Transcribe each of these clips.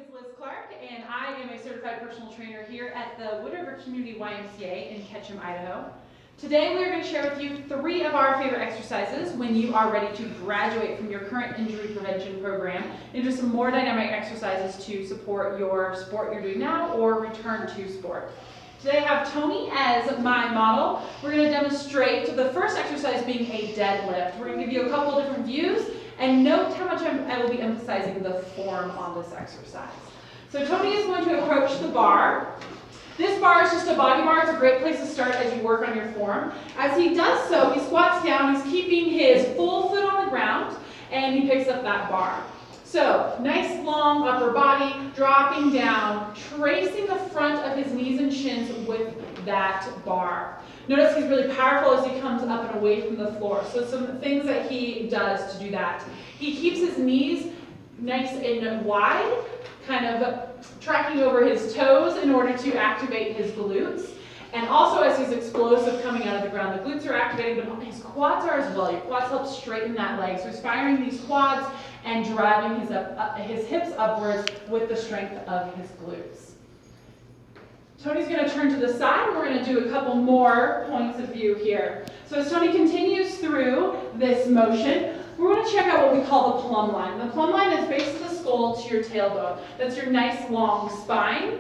is Liz Clark, and I am a certified personal trainer here at the Wood River Community YMCA in Ketchum, Idaho. Today we are going to share with you 3 of our favorite exercises when you are ready to graduate from your current injury prevention program into some more dynamic exercises to support your sport you're doing now or return to sport. Today I have Tony as my model. We're going to demonstrate the first exercise being a deadlift. We're going to give you a couple of different views and note how much I will be emphasizing the form on this exercise. So Tony is going to approach the bar. This bar is just a body bar. It's a great place to start as you work on your form. As he does so, he squats down. He's keeping his full foot on the ground, and he picks up that bar. So, nice long upper body, dropping down, tracing the front of his knees and shins with that bar. Notice he's really powerful as he comes up and away from the floor. So some things that he does to do that. He keeps his knees nice and wide, kind of tracking over his toes in order to activate his glutes. And also as he's explosive coming out of the ground, the glutes are activating, but his quads are as well. Your quads help straighten that leg. So he's firing these quads and driving his hips upwards with the strength of his glutes. Tony's going to turn to the side, and we're going to do a couple more points of view here. So as Tony continues through this motion, we're going to check out what we call the plumb line. The plumb line is base of the skull to your tailbone. That's your nice long spine.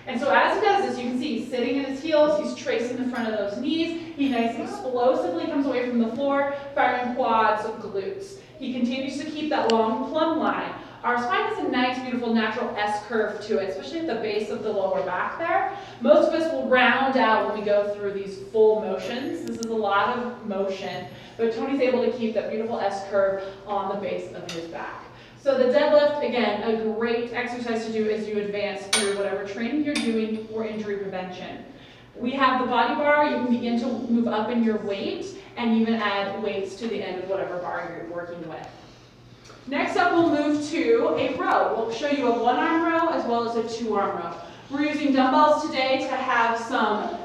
And so as he does this, you can see he's sitting in his heels, he's tracing the front of those knees, he nice explosively comes away from the floor, firing quads, glutes. He continues to keep that long plumb line. Our spine has a nice, beautiful, natural S-curve to it, especially at the base of the lower back there. Most of us will round out when we go through these full motions. This is a lot of motion, but Tony's able to keep that beautiful S-curve on the base of his back. So the deadlift, again, a great exercise to do as you advance through whatever training you're doing for injury prevention. We have the body bar. You can begin to move up in your weight and even add weights to the end of whatever bar you're working with. Next up, we'll move to a row. We'll show you a 1-arm row as well as a 2-arm row. We're using dumbbells today to have some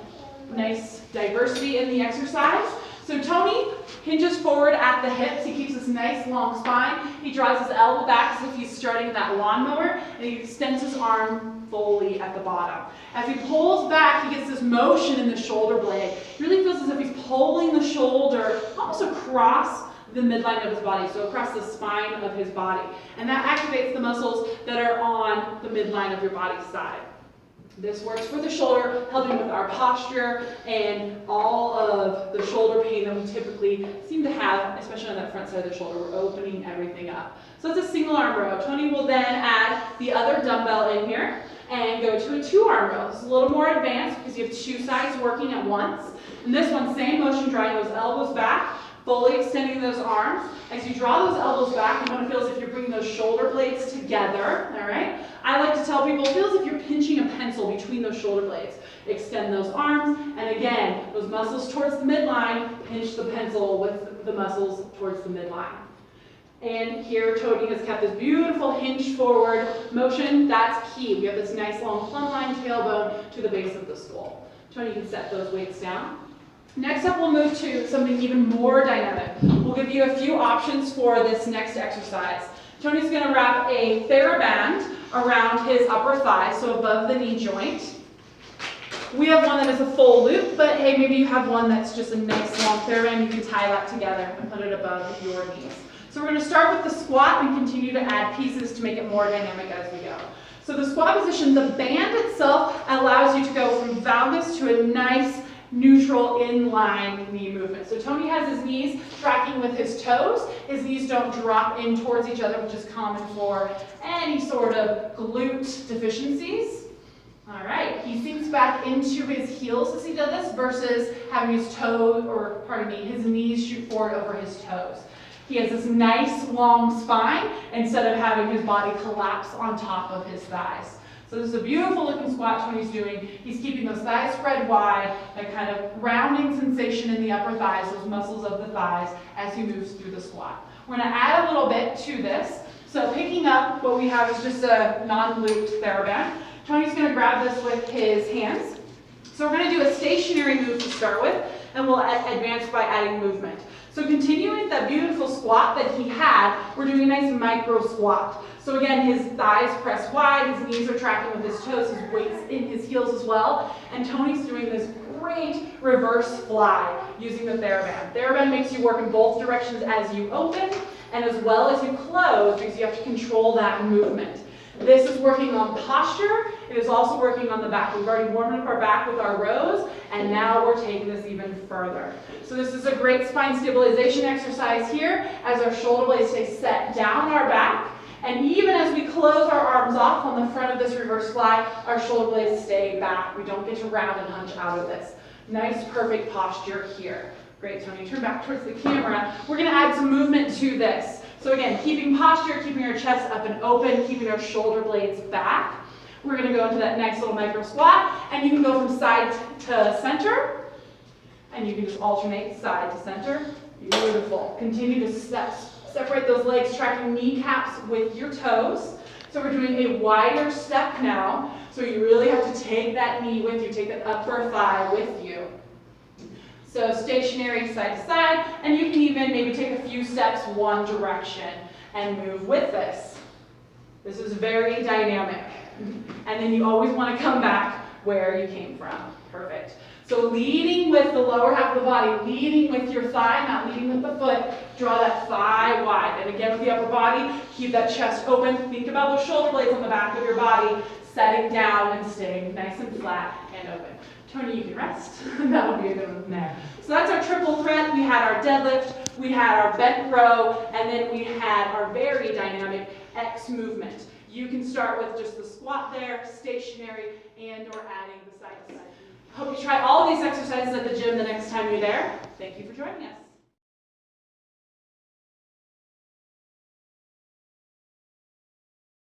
nice diversity in the exercise. So Tony hinges forward at the hips. He keeps this nice long spine. He draws his elbow back as if he's starting that lawnmower, and he extends his arm fully at the bottom. As he pulls back, he gets this motion in the shoulder blade. He really feels as if he's pulling the shoulder almost across the midline of his body, so across the spine of his body. And that activates the muscles that are on the midline of your body side. This works for the shoulder, helping with our posture and all of the shoulder pain that we typically seem to have, especially on that front side of the shoulder. We're opening everything up. So it's a single arm row. Tony will then add the other dumbbell in here and go to a 2-arm row. This is a little more advanced because you have 2 sides working at once. And this one, same motion, drawing those elbows back, fully extending those arms. As you draw those elbows back, you want to feel as if you're bringing those shoulder blades together, all right? I like to tell people, feel as if you're pinching a pencil between those shoulder blades. Extend those arms, and again, those muscles towards the midline, pinch the pencil with the muscles towards the midline. And here, Tony has kept this beautiful hinge forward motion. That's key. We have this nice long plumb line tailbone to the base of the skull. Tony can set those weights down. Next up, we'll move to something even more dynamic. We'll give you a few options for this next exercise. Tony's going to wrap a TheraBand around his upper thigh, so above the knee joint. We have one that is a full loop, but hey, maybe you have one that's just a nice long TheraBand. You can tie that together and put it above your knees. So we're going to start with the squat and continue to add pieces to make it more dynamic as we go. So the squat position, the band itself allows you to go from valgus to a nice neutral inline knee movement. So Tony has his knees tracking with his toes. His knees don't drop in towards each other, which is common for any sort of glute deficiencies. All right, he sinks back into his heels as he does this versus having his his knees shoot forward over his toes. He has this nice long spine instead of having his body collapse on top of his thighs. So this is a beautiful looking squat Tony's doing. He's keeping those thighs spread wide, that kind of rounding sensation in the upper thighs, those muscles of the thighs, as he moves through the squat. We're going to add a little bit to this. So picking up what we have is just a non-looped TheraBand. Tony's going to grab this with his hands. So we're going to do a stationary move to start with, and we'll advance by adding movement. So continuing that beautiful squat that he had, we're doing a nice micro squat. So again, his thighs press wide, his knees are tracking with his toes, his weight's in his heels as well. And Tony's doing this great reverse fly using the TheraBand. TheraBand makes you work in both directions as you open and as well as you close, because you have to control that movement. This is working on posture. It is also working on the back. We've already warmed up our back with our rows, and now we're taking this even further. So this is a great spine stabilization exercise here as our shoulder blades stay set down our back. And even as we close our arms off on the front of this reverse fly, our shoulder blades stay back. We don't get to round and hunch out of this. Nice, perfect posture here. Great, Tony, turn back towards the camera. We're gonna add some movement to this. So again, keeping posture, keeping our chest up and open, keeping our shoulder blades back. We're gonna go into that nice little micro squat, and you can go from side to center, and you can just alternate side to center. Beautiful. Continue to separate those legs, tracking kneecaps with your toes. So we're doing a wider step now. So you really have to take that knee with you, take that upper thigh with you. So stationary side to side, and you can even maybe take a few steps one direction and move with this. This is very dynamic. And then you always want to come back where you came from. Perfect. So leading with the lower half of the body, leading with your thigh, not leading with the foot. Draw that thigh wide. And again with the upper body, keep that chest open. Think about those shoulder blades on the back of your body, setting down and staying nice and flat and open. Tony, you can rest. That'll be a good one there. So that's our triple threat. We had our deadlift, we had our bent row, and then we had our very dynamic X movement. You can start with just the squat there, stationary, and or adding the side to side. Hope you try all of these exercises at the gym the next time you're there. Thank you for joining us.